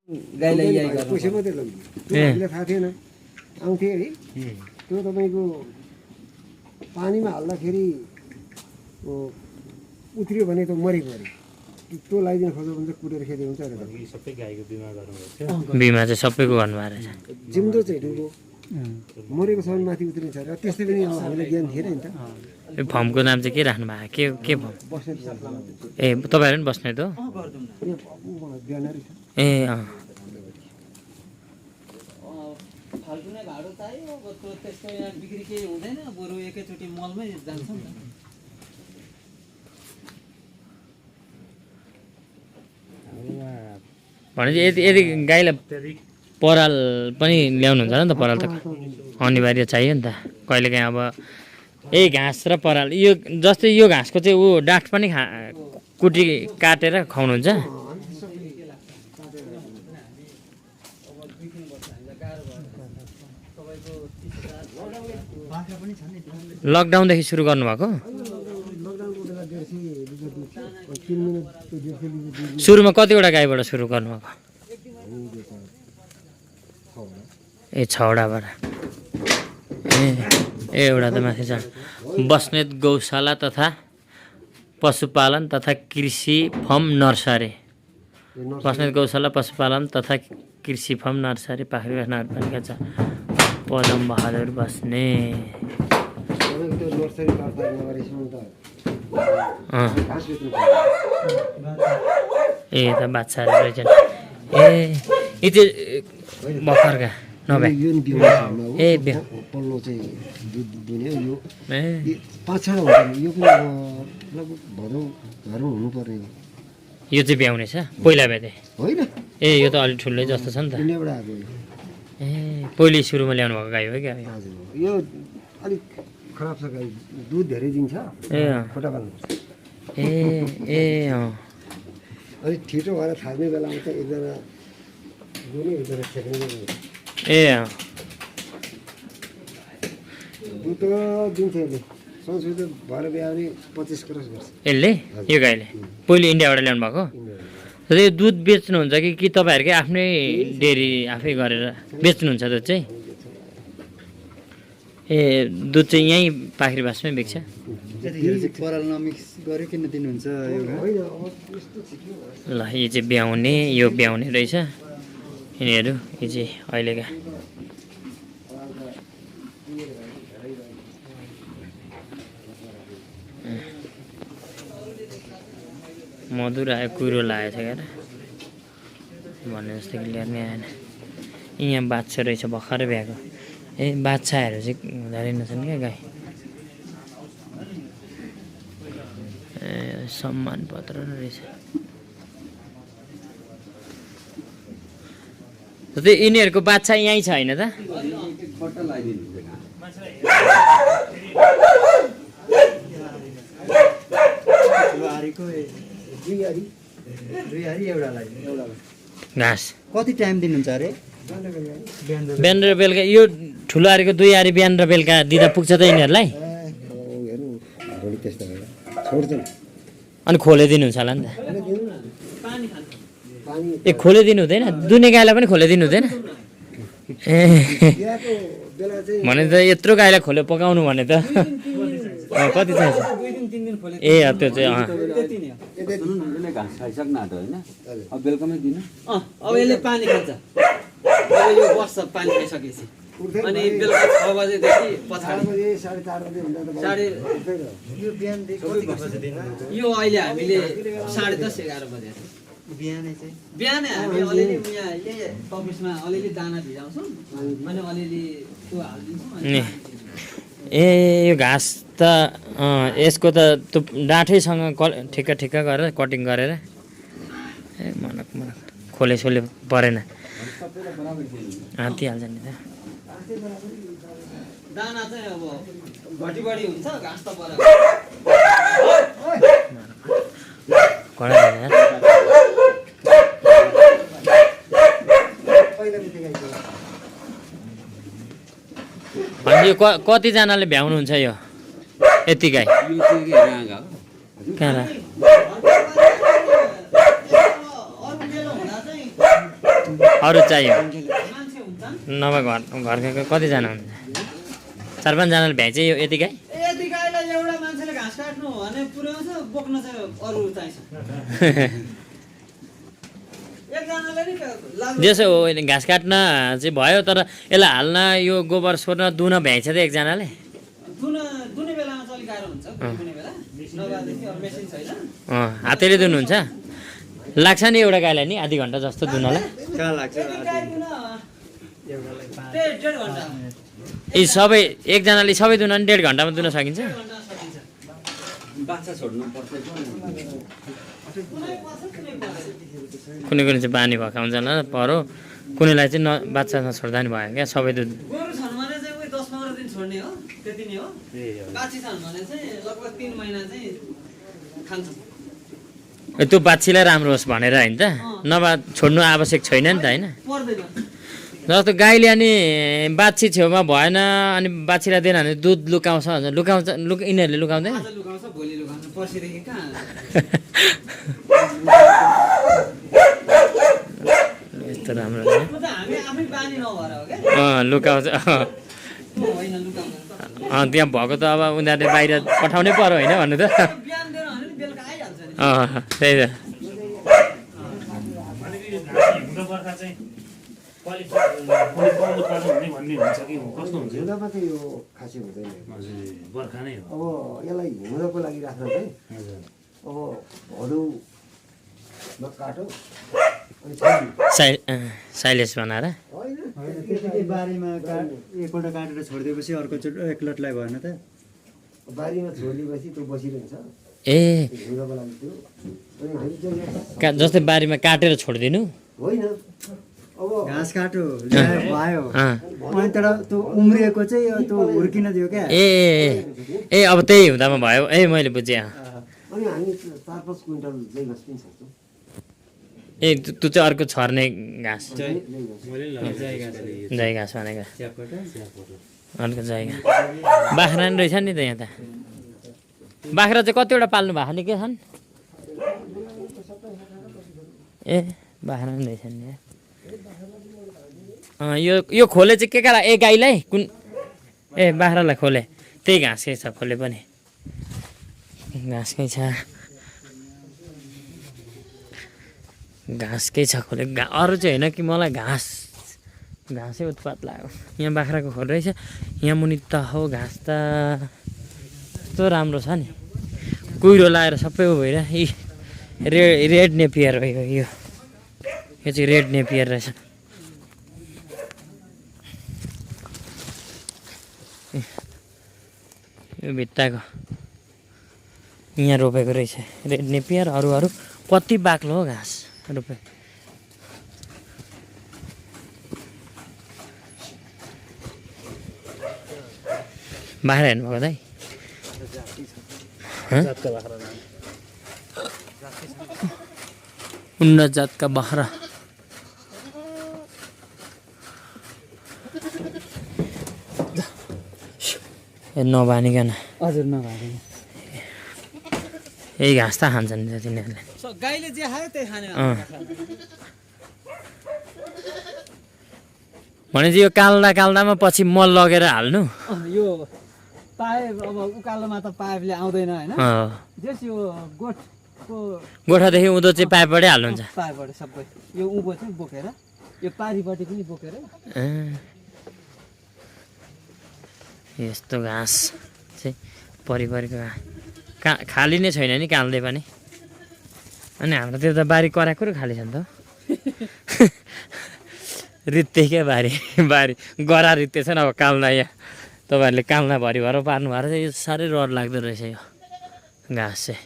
गाईलाई यही गर्नु पैसा मात्रै लग्यो त्यो हामीलाई थाहा थिएन आउँथे है त्यो तपाईँको पानीमा हाल्दाखेरि उत्रियो भने त मरि त्यो लगाइदिन खोज्यो भने चाहिँ कुटेर खेती हुन्छ सबै गाईको बिमा गर्नुभएको बिमा चाहिँ सबैको गर्नुभएको रहेछ जिउँदो चाहिँ ढुङ्गो मरेको छ भने माथि उत्रिन्छ र त्यस्तै पनि अब हामीलाई ज्ञान थिएन नि त यो फर्मको नाम चाहिँ के राख्नु भएको के फर्म बस्ने ए तपाईँहरू पनि बस्ने त हो बिहानरी छ ए अँ फाल्टु नै भाडो चाहियो अब त्यो त्यस्तो यहाँ बिक्री केही हुँदैन बरु एकैचोटि मलमै जान्छ नि त भनेपछि यदि गाईलाई पराल पनि ल्याउनुहुन्छ नि त पराल त अनिवार्य चाहियो नि त कहिलेकाहीँ अब यही घाँस र पराल यो जस्तै यो घाँसको चाहिँ ऊ डाँठ पनि कुटी काटेर खुवाउनुहुन्छ लकडाउनदेखि सुरु गर्नुभएको सुरुमा कतिवटा गाईबाट सुरु गर्नुभएको ए 6वटाबाट ए एउटा त माथि छ बस्नेत गौशाला तथा पशुपालन तथा कृषि फर्म नर्सरी बस्नेत गौशाला पशुपालन तथा कृषि फर्म नर्सरी पाखरीबास नगरपालिका छ पदम बहादुर बस्ने ए त बाछाहरू रहेछन् ए यी चाहिँ भर्खरका नभए ए पल्लो चाहिँ दुध दिने यो ए 5-6 हुन्छ यो पनि लगभग भदौ घरमा हुनुपर्ने यो चाहिँ ब्याउने छ पहिला ब्याथे होइन ए यो त अलिक ठुलै जस्तो छ नि त इन्डियाबाट आएको ए पहिले सुरुमा ल्याउनु भएको गाई हो क्या हजुर यो अलिक खराब छ गाई दुध धेरै दिन्छ ए खोटा पाल्नु ए ए अँ अलिक छिटो भएर थाल्ने बेलामा चाहिँ एकजना गुने एकजना छेक्ने ए अँ दुध त दिन्छ यसले संस्कृत भएर ब्याउने 25 क्रस गर्छ यसले यो गाईले पहिले इन्डियाबाट ल्याउनु भएको र यो दुध बेच्नुहुन्छ कि तपाईँहरूकै आफ्नै डेरी आफै गरेर बेच्नुहुन्छ दुध चाहिँ ए दुध चाहिँ यहीँ पाखरीबासमै बेच्छ पराल नमिक्स गरिकन दिनुहुन्छ होइन अब यस्तो छिटो ल यो चाहिँ ब्याउने यो ब्याउने रहेछ यिनीहरू यो चाहिँ अहिलेका मधुर आयो कुरो लागेको छ क्या भन्ने जस्तो कि ल्याउने आएन यहाँ बाछा रहेछ भर्खरै ब्याएको ए बाछाहरू चाहिँ हुँदो रहेनछन् क्या गाई ए सम्मान पत्र रहेछ जस्तै यिनीहरूको बाछा यहीँ छ होइन त घाँस कति टाइम दिनुहुन्छ अरे बिहान र बेलुका यो ठुलो आरीको 2 आरी बिहान र बेलुका दिँदा पुग्छ त यिनीहरूलाई हेर्नु भोलि त्यस्तो भयो छोड्दैन अनि खोलिदिनुहुन्छ होला नि त पानी ए खोलिदिनु हुँदैन दुने गाईलाई पनि खोलिदिनु हुँदैन ए बिहाको बेला चाहिँ भने त यत्रो गाईलाई खोले पकाउनु भने त कति चाहिन्छ ए त्यो चाहिँ घाँस खाइसक्नु आँटो होइन अब बेलुकामै दिनु अब यसले पानी खान्छ अब यो बस्छ पानी खाइसकेपछि अनि बेलुका 6 बजेदेखि पछाडि 4:30 बजे हुँदा त यो बिहानदेखि यो अहिले हामीले 10:30 11 बजे बिहानै हामी अलिअलि यहाँ यही टपिसमा अलिअलि दाना भिजाउँछौँ अनि अलिअलि त्यो हालिदिन्छौँ ए यो घाँस त यसको त त्यो डाँठैसँग ठिक्क गरेर कटिङ गरेर ए मनक खोले परेन हातिहाल्छ नि त दाना चाहिँ अब घटी बढी हुन्छ घाँस त बराबर यो कतिजनाले भ्याउनुहुन्छ यो यति गाई कहाँ अरू चाहियो मान्छे हुन्छन् नभए घरको कतिजना हुन्छ 4-5 जनाले भ्याइन्छ यो यति गाई यति गाईलाई एउटा मान्छेले घाँस काट्नु हो भने पुर्याउँछ बोक्न चाहिँ अरू चाहिन्छ एकजनाले नि लाग्नु जसो हो घाँस काट्न चाहिँ भयो तर यसलाई हाल्न यो गोबर सोर्न दुन भ्याइन्छ त एकजनाले दुने बेलामा चाहिँ अलिक गाह्रो हुन्छ दुने बेला नभएदेखि अरू मेसिन छैन हातैले दुन्नुहुन्छ लाग्छ नि एउटा गाईलाई नि आधी घन्टा जस्तो दुनलाई कहाँ लाग्छ त्यही 1.5 घन्टा यी सबै एकजनाले सबै दुन 1.5 घन्टामा दुन सकिन्छ बाछा छोड्नु पर्छ कुनै कुनै चाहिँ बानी भएको हुन्छ न परो कुनैलाई चाहिँ बाच्छा नछोड्दा नि भयो क्या सबै दुध गोरु छन् भने चाहिँ उही 10-15 दिन छोड्ने हो त्यति नै हो बाछी छन् भने चाहिँ लगभग 3 महिना चाहिँ खान्छ त्यो बाछीलाई राम्रो होस् भनेर होइन त नभए छोड्नु आवश्यक छैन नि त होइन पर्दैन जस्तो गाईले अनि बाछी छेउमा भएन अनि बाछीलाई दिएन भने दुध लुकाउँछ यिनीहरूले लुकाउँदैन आज लुकाउँछ भोलि लुकाउँछ पर्सिदेखि कहाँ यस्तो राम्रो त्यो त हामी आफै बानी नभएर हो क्या लुकाउँछ त्यो होइन लुकाउँछ त्यहाँ भएको त अब उनीहरूले बाहिर पठाउनै पर्यो होइन भन्नु त बिहान दिएर भने नि बेलुका आइहाल्छ नि त्यही त हिउँदो बर्खा चाहिँ कम उत्पादन हुने भन्ने हुन्छ कि कस्तो हुन्छ हिउँदमा चाहिँ यो खासै हुँदैन हजुर बर्खा नै हो अब यसलाई हिउँदको लागि राख्न चाहिँ हजुर अब भदौमा काटो अनि साइलेस बनाएर होइन त्यतिकै बारीमा एकपल्ट काटेर छोडिदिएपछि अर्कोचोटि एकलटलाई भएन त बारीमा छोडिदिएपछि त्यो बसिरहन्छ ए हिउँदको लागि त्यो अनि हामी चाहिँ जस्तै बारीमा काटेर छोडिदिनु होइन अब घाँस काटो ल्यायो भयो अनि तर त्यो उम्रिएको चाहिँ त्यो हुर्किन दियो क्या ए अब त्यही हुँदामा भयो मैले बुझेँ अनि हामी 4-5 क्विन्टल जै घाँस पनि सक्छौँ त्यो चाहिँ अर्को छर्ने घाँस मैले जय घाँस भनेको अर्को जय घाँस बाख्रा नि रहेछ नि त यहाँ त बाख्रा चाहिँ कतिवटा पाल्नु भएको नि के छन् ए बाख्रा नि रहेछ नि यो खोले चाहिँ के का गाईलाई कुन बाख्रालाई खोले त्यही घाँसकै छ खोले पनि घाँसकै छ घाँसकै छ खोले अरू चाहिँ होइन कि मलाई घाँसै उत्पात लाग्यो यहाँ बाख्राको खोल रहेछ यहाँ मुनि त हो घाँस त कस्तो राम्रो छ नि कुहिरो लगाएर सबै उ भएर रेड नेपियर हो यो चाहिँ रेड नेपियर रहेछ यो भित्ताको यहाँ रोपेको रहेछ रेड नेपियर अरू कति बाक्लो हो घाँस रोपे बाख्रा हेर्नुभएको दाइ उन्नत जातका बाख्रा नबानिकन हजुर नभएको यही घाँस त खान्छन् नि तिनीहरूले गाईले जे खायो त्यही खाने भनेपछि यो काल्दामा पछि मल लगेर हाल्नु यो पाइप अब उकालोमा त पाइपले आउँदैन होइन जस यो गोठको गोठादेखि उँधो चाहिँ पाइपबाटै हाल्नुहुन्छ पाइपबाट सबै यो उँभो चाहिँ बोकेर यो पारिपट्टि पनि बोकेर यस्तो घाँस चाहिँ परिपरिको खाली नै छैन नि काल्दै पनि अनि हाम्रोतिर त बारी कराकुरो खाली छ नि त रित्ते क्या बारी गरा रित्ते छ नि अब काल्दा यहाँ तपाईँहरूले काल्दा भरि पार्नु भएर चाहिँ यो साह्रै रहर लाग्दो रहेछ यो घाँस चाहिँ